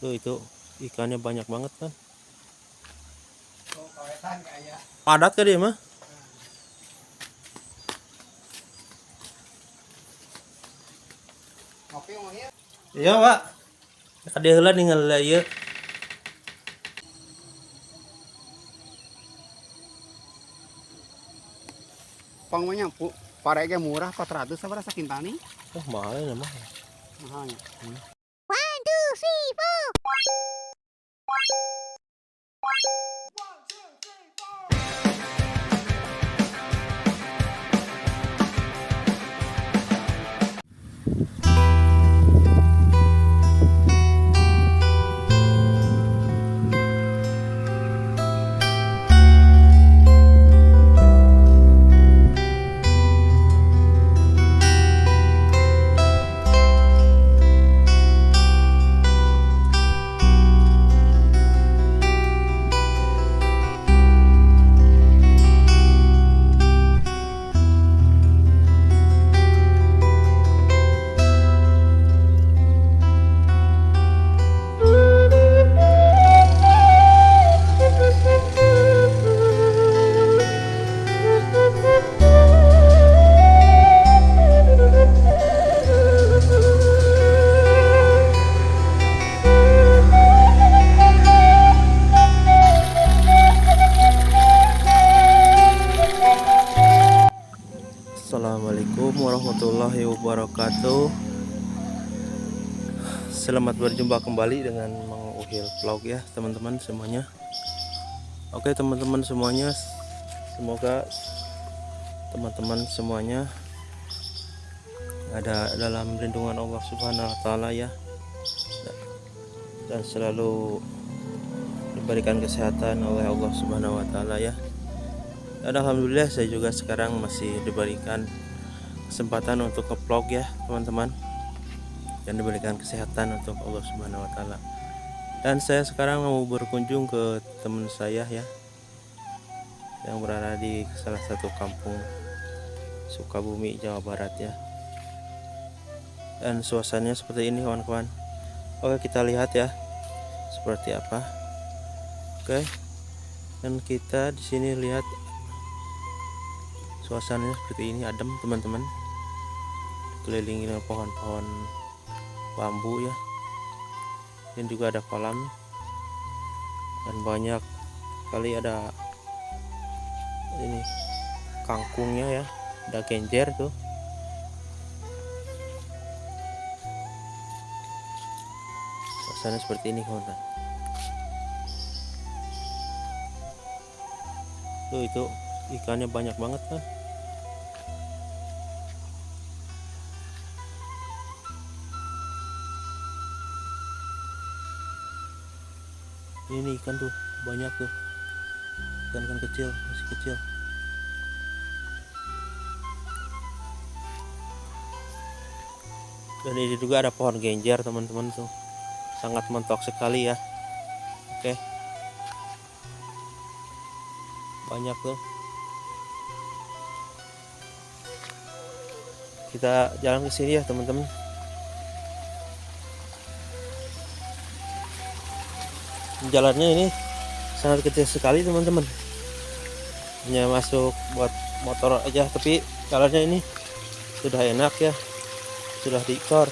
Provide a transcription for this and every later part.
Tuh itu ikannya banyak banget kan. Padat kan dia mah. Iya pak. Ada heula ninggal ieu. Pangmanya parege murah 400 sabar sakintal nih. Oh mahal ya mah. Mahalnya. 1, 2, 3, 4. Assalamualaikum warahmatullahi wabarakatuh. Selamat berjumpa kembali dengan Mang Uhil Vlog ya teman-teman semuanya. Oke teman-teman semuanya, semoga teman-teman semuanya ada dalam lindungan Allah Subhanahu wa taala ya, dan selalu diberikan kesehatan oleh Allah Subhanahu wa taala ya. Dan alhamdulillah saya juga sekarang masih diberikan kesempatan untuk nge-vlog ya teman-teman, dan diberikan kesehatan untuk Allah Subhanahu wa taala. Dan saya sekarang mau berkunjung ke teman saya ya, yang berada di salah satu kampung Sukabumi, Jawa Barat ya. Dan suasananya seperti ini kawan-kawan. Oke, kita lihat ya seperti apa. Oke. Dan kita di sini lihat suasananya seperti ini, adem teman-teman, kelilingi dengan pohon-pohon bambu ya, dan juga ada kolam, dan banyak kali ada ini kangkungnya ya, ada genjer tuh. Suasana seperti ini kawan-kawan. Tuh itu ikannya banyak banget kan. Ini ikan tuh banyak tuh, ikan kecil, masih kecil. Dan ini juga ada pohon genjer teman-teman tuh, sangat mentok sekali ya. Oke, banyak tuh. Kita jalan ke sini ya teman-teman. Jalannya ini sangat kecil sekali teman-teman, hanya masuk buat motor aja, tapi jalannya ini sudah enak ya, sudah diekor.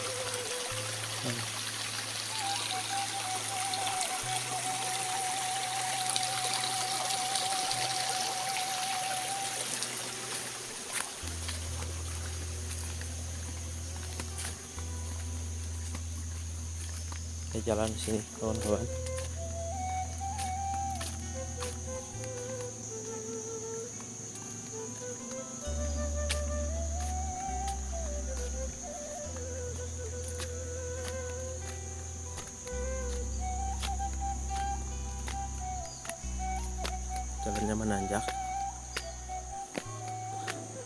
Kita jalan di sini kawan-kawan. Jalannya menanjak,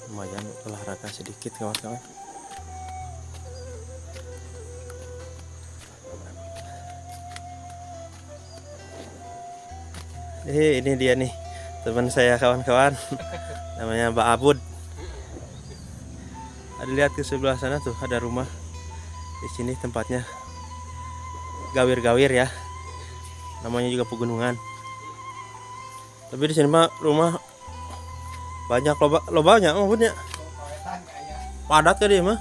lumayan olahraga sedikit kawan-kawan. Ini dia nih teman saya kawan-kawan, namanya Mbak Abud. Ada lihat ke sebelah sana tuh, ada rumah di sini tempatnya. gawir-gawir ya. Namanya juga pegunungan. Tapi di sini mah rumah banyak lobanya maksudnya. Padat kan dia mah.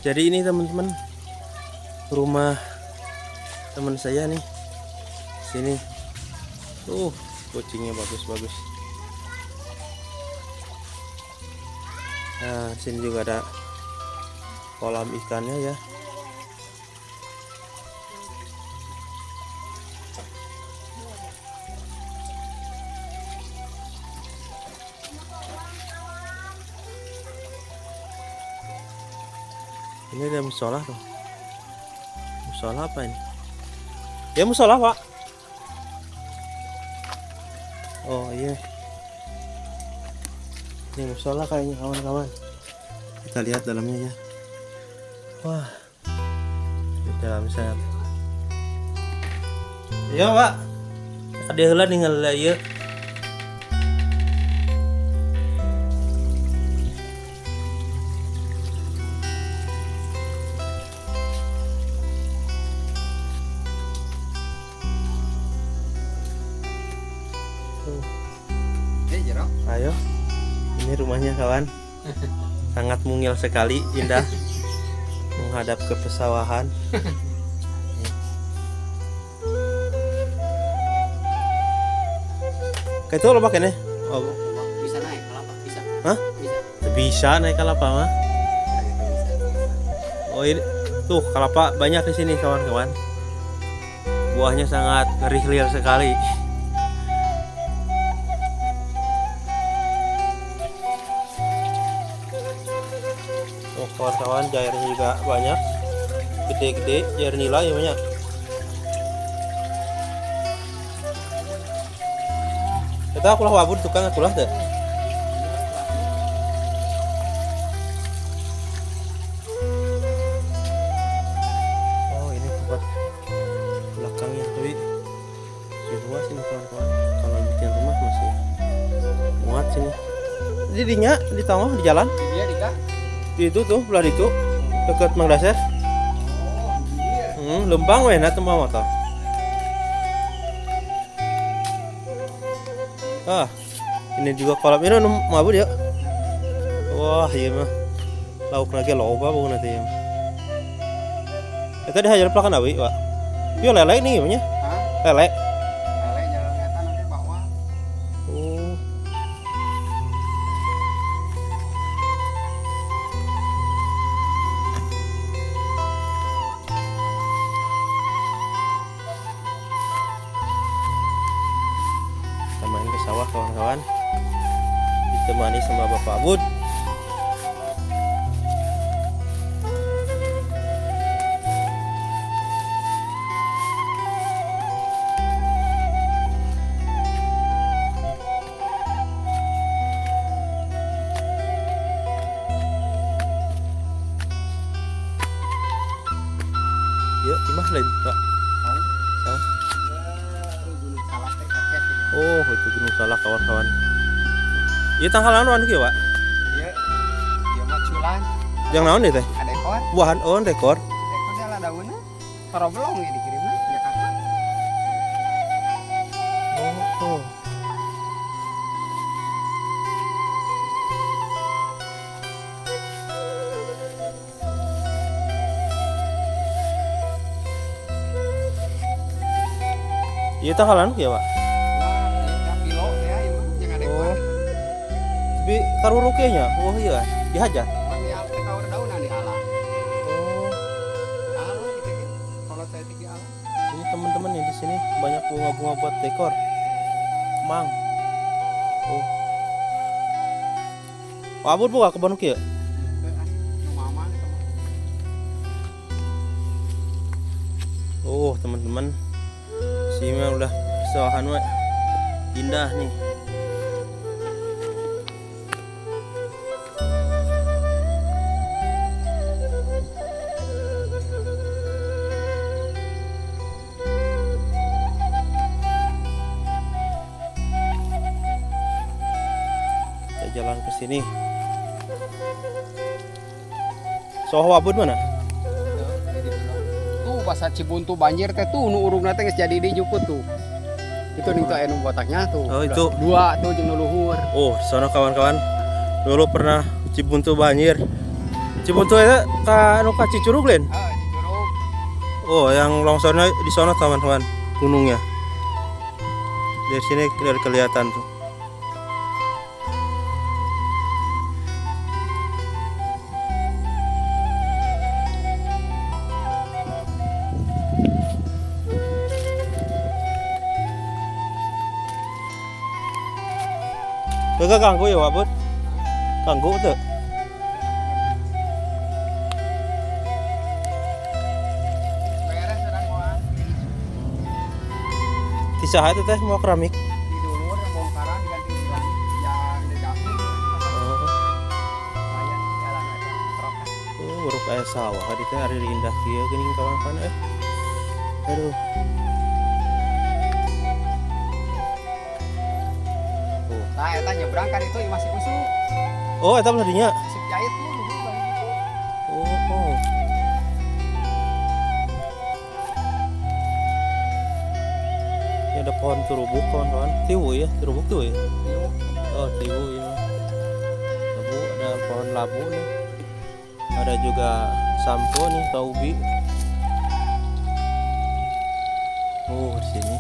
Jadi ini teman-teman rumah teman saya nih. Sini. Kucingnya bagus-bagus. Nah, sini juga ada kolam ikannya ya. Ini ada musola tuh. Musola apa ini? Ya musola, Pak. Oh iya. Ini musola kayaknya kawan-kawan. Kita lihat dalamnya ya. Wah. Di dalam sangat. Ya, Pak. Ada heula ninggal ieu. Ayo, ini rumahnya kawan. Sangat mungil sekali, indah. Menghadap ke pesawahan. Kayak itu lo pakai nih? Oh, Bisa naik kelapa, bisa. hah? Bisa. Bisa naik kelapa mah. Oh ini tuh kelapa banyak di sini kawan-kawan. Buahnya sangat ngeri sekali. Oh, kawan-kawan jairnya juga banyak, gede-gede jair nila ya banyak. Kita akulah wabud tukang akulah deh. Oh ini tempat belakangnya tapi masih luas ini kawan-kawan. Kalau bikin rumah masih muat sini. Didinya di tengah di jalan. Dia Dika. Itu tuh belah itu dekat Mang Dasar. Lembang weh na tempat motor. Ini juga kolam ini mabut ya. Wah, iya mah. Lauk lagi loba bukan nanti ya. Kita dihajar pelakan awi, Pak. Yo lele nih namanya. Hah? Lele. Lele jalan eta nanti bawah. Oh. Kita main ke sawah kawan-kawan. Ditemani sama Bapak Bud. Yuk, gimana lain, Pak? Tahu? Tahu? Gunung Salak teh kakek ya. Oh, itu Gunung Salak kawan-kawan. Iya tanggal anu kieu, Pak? Iya. Iya mah culan. Yang naon deh teh? Ada ekor. Buahan oh dekor. Ekor dia lah daunnya. Paroblong ya dikirimnya Jakarta. Oh. Iya tanggal anu kieu, Pak? Nah, kilo ya ieu mah yang ada ekor. Tapi karuruk nya. Oh iya, dihajar. Pan di alat kaur daunan di alat. Oh, Alat gitu kan. Kalau saya tinggi alat. ini teman-teman nih di sini banyak bunga-bunga buat dekor. Mang. Oh. Wabud buka kebun kieu. Mama gitu. Oh, teman-teman. Sini mah udah pesawahan we. Indah nih. jalan ke sini. Sawah wabud mana? Tuh pasar Cibuntu banjir teh tuh nu urungna teh geus jadi di jukut tuh. Itu ning teu aya nu botaknya tuh. Oh, itu. Dua tuh jeung nu luhur. Oh, sono kawan-kawan. Dulu pernah Cibuntu banjir. Cibuntu itu ka anu ka Cicurug Len. Ah, di Curug. Oh, yang longsornya di sono teman-teman, gunungnya. Dari sini dari kelihatan tuh. Kagak ganggu ya, Wabud? Ganggu tuh. Beres sedang moal. Tisah itu teh mau keramik. Di dulur yang bongkaran diganti ulang yang di dapur. Oh, Lumayan jalan aja terokan. baru kayak sawah tadi teh hari indah kieu geuning kawan-kawan Aduh. Nah, eta nyebrang kan itu masih usuk. Oh, eta bener dinya. Usuk jahit tuh luhur banget itu. Oh. Ini ada pohon terubuk kawan-kawan. Tiwu ya, terubuk tuh ya. Yuk. Oh, tiwu ini. Labu, ada pohon labu nih. Ada juga sampo nih, taubi. Oh, di sini.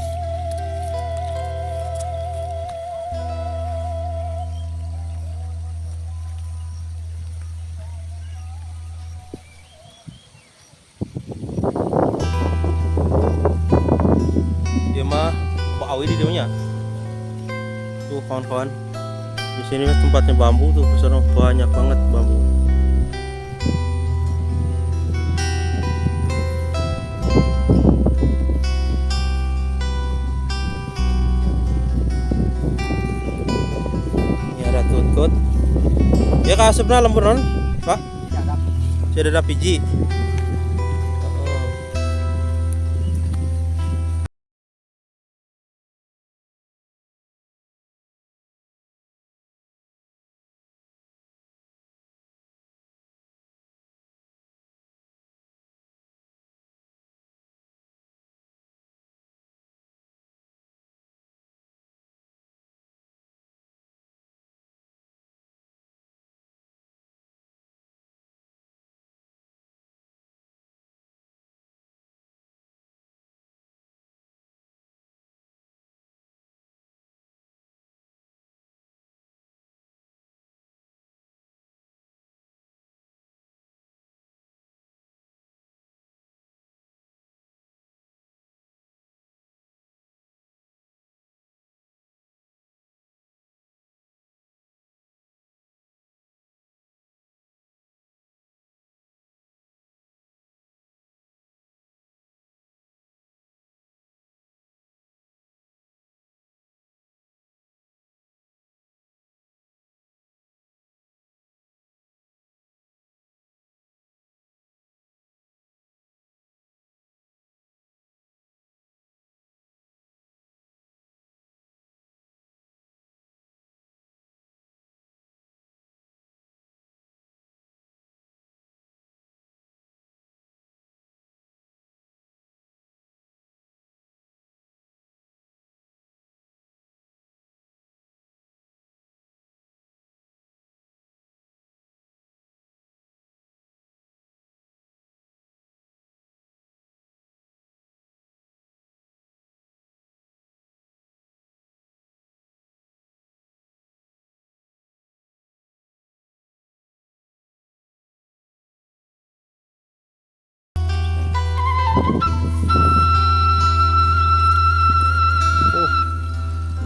Dia mah bau di dalamnya. Tuh kawan-kawan. Di sini tempatnya bambu tuh, kesana banyak banget bambu. Ini ada tutut. Ya kak sebenarnya lembur non, Pak. Saya ada biji.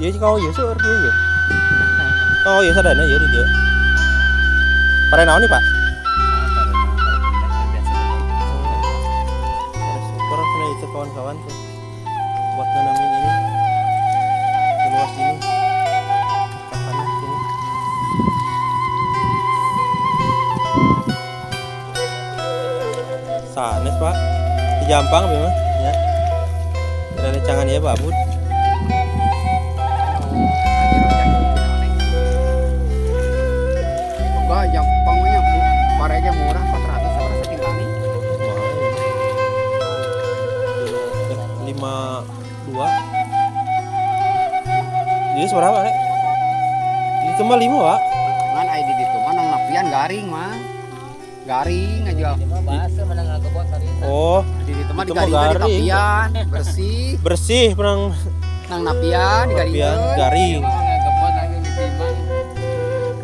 Iya sih kau iya sur dia ya. Oh iya sadar ya di dia. Pare naon nih Pak? Super kena itu kawan-kawan tuh buat nanamin ini di luas ini. Kapan sini? Sanes Pak. Di Jampang memang ya. Ada cangan ya Pak Bud. Jadi seberapa rek? Itu mah 5 Pak. Ngan ID itu mah nang napian garing mah. Garing aja. Bahasa menang ngebot hari ini. Oh, Di itu mah Itu mah di garing di garing. tapian, bersih. bersih penang Nang napian di garing. pian garing. Ngebot lagi ditimbang.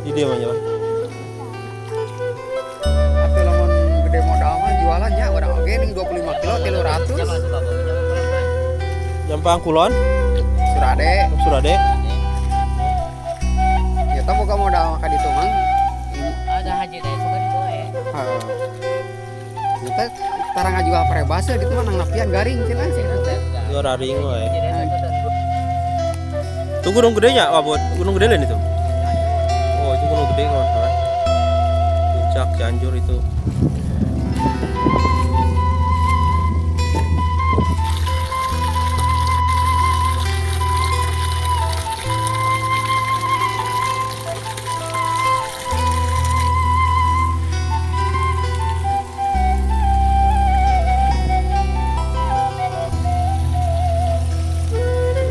Ini dia mah jalan. Atuh lamun gede modal mah jualannya urang oge ning 25 kilo 300. Jangan suka bawa jangan. Jampang Kulon, Surade. Surade. Ya tah boga modal maka ditu mah. Ada haji teh suka di tuh ya. Heeh. Kita tarang juga parebase gitu mah nang napian garing cenah. Itu raring wae. Itu gunung gedenya, Pak Bud. Gunung gede lain itu. Oh, itu gunung gede kawan-kawan. Puncak Cianjur itu.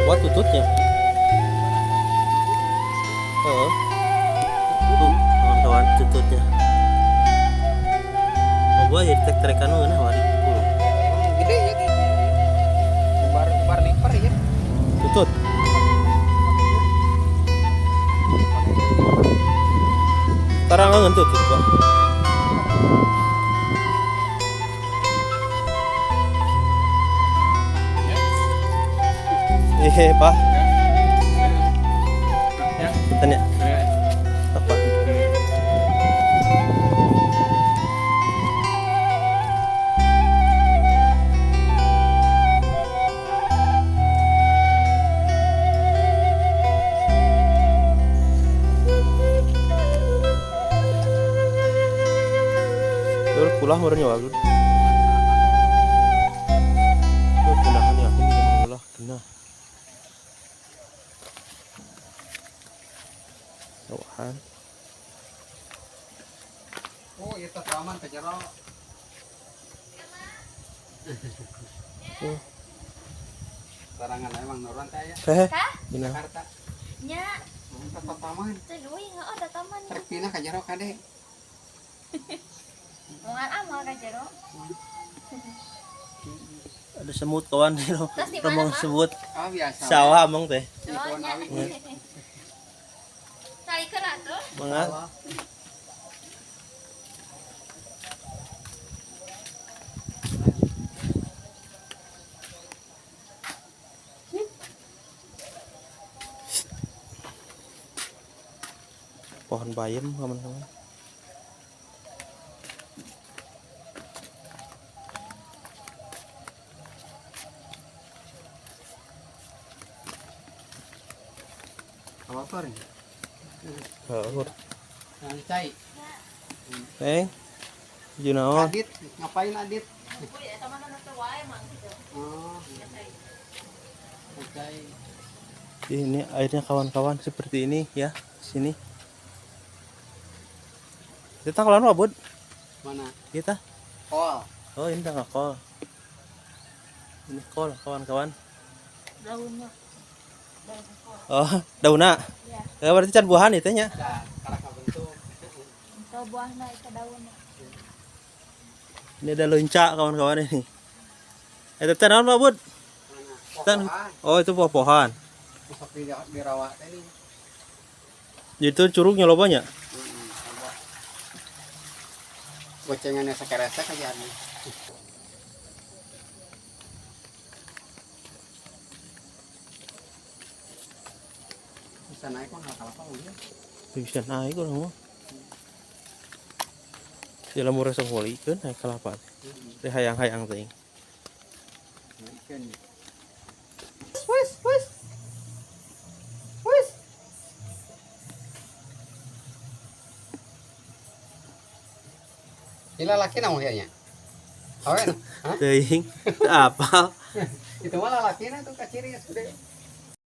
Buat tututnya. Oh. Tuh, kawan-kawan tututnya. Oh, gua ya trek-trekan mana wari. Gede ya gitu. Ubar liper ya. Tutut. Tarang ngan tutut, Pak. Pak. Tanya. Apa? Terus pulang baru nyawa dulu. Tuh pulangan ya, ini malah kena. Tawahan. Oh, itu taman ke jero. Tarangan emang nurun teh ya. Gina. Jakarta. Nya, Tetap taman. teh deui heeh ada taman. Trek pindah ke jero kade. Mungan amal ka jero. Ada semut kawan itu. Terus di mana, Remong Pak? sebut Oh, biasa. sawah emang teh. Di pohon Nya. awi. Salikeun atuh. Mangat. Sawah. Pohon bayam kawan-kawan. Apa tuh ini? Haur. Cai. Junaon. Adit, ngapain Adit? Kuy eta mah nu teu wae mang gitu. Oh, cai. Ini airnya kawan-kawan seperti ini ya. Sini. Kita kalau apa, Bud? Mana? Kita. Kol. Oh, ini enggak kol. Ini kol kawan-kawan. Daunnya. Oh, dauna. Ya. Ya, berarti can buahan itu nya. Dan karena bentuk. Itu buahna itu daunnya. Ini ada lonca kawan-kawan ini. Itu tanaman apa, Bud? Tan. Oh, itu buah-buahan. Bisa dirawat ini. Jadi itu curugnya lobanya. Gocengannya sekeresek aja nih. Bisa naik kok nggak apa-apa udah. Bisa naik orang mah. Dalam murah sengkoli kan naik kelapa. Teh hayang-hayang teh. Ikan. Wes, wes. Wes. Ini laki namun ya nya. Awen, hah? Teuing apa? Itu malah laki na tuh kaciri sudah.